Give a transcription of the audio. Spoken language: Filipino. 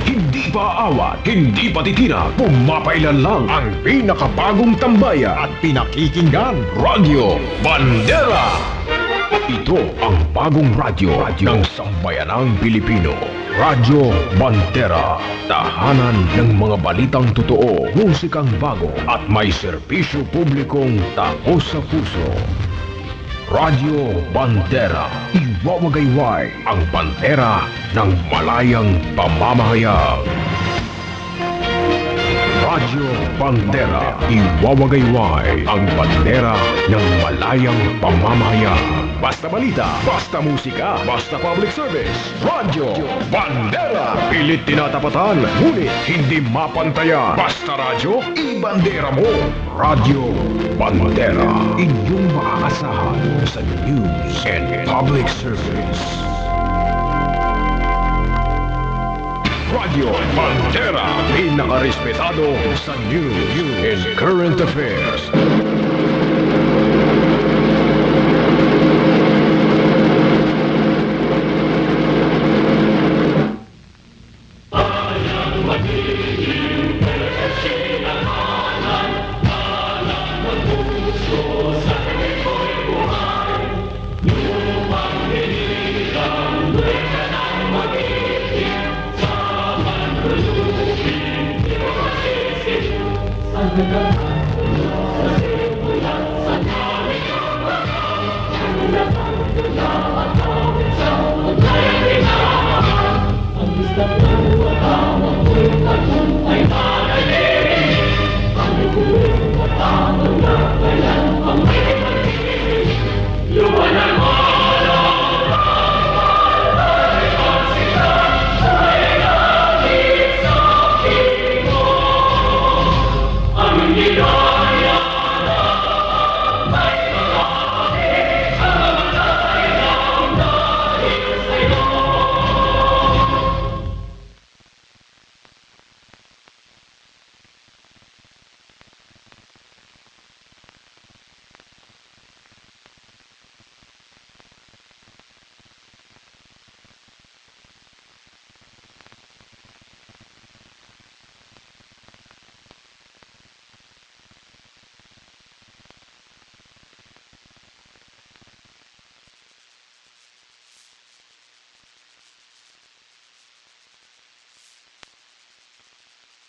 Hindi pa aawat, hindi patitira, pumapailan lang ang pinakabagong tambayan at pinakikinggan, Radyo Bandera. Ito ang bagong radyo ng sambayanang Pilipino. Radyo Bandera. Tahanan ng mga balitang totoo, musikang bago at may serbisyo publikong taos sa puso. Radyo Bandera. Iwawagayway ang bandera ng malayang pamamahayag. Radyo Bandera. Iwawagayway ang bandera ng malayang pamamahayag. Basta balita, basta musika, basta public service. Radyo Bandera. Pilit tinatapatan, ngunit hindi mapantayan. Basta radyo, ibandera mo. Radyo Bandera. Inyong maaasahan sa news and public service. Radyo Bandera. Pinakarespetado sa news and current affairs. Thank you.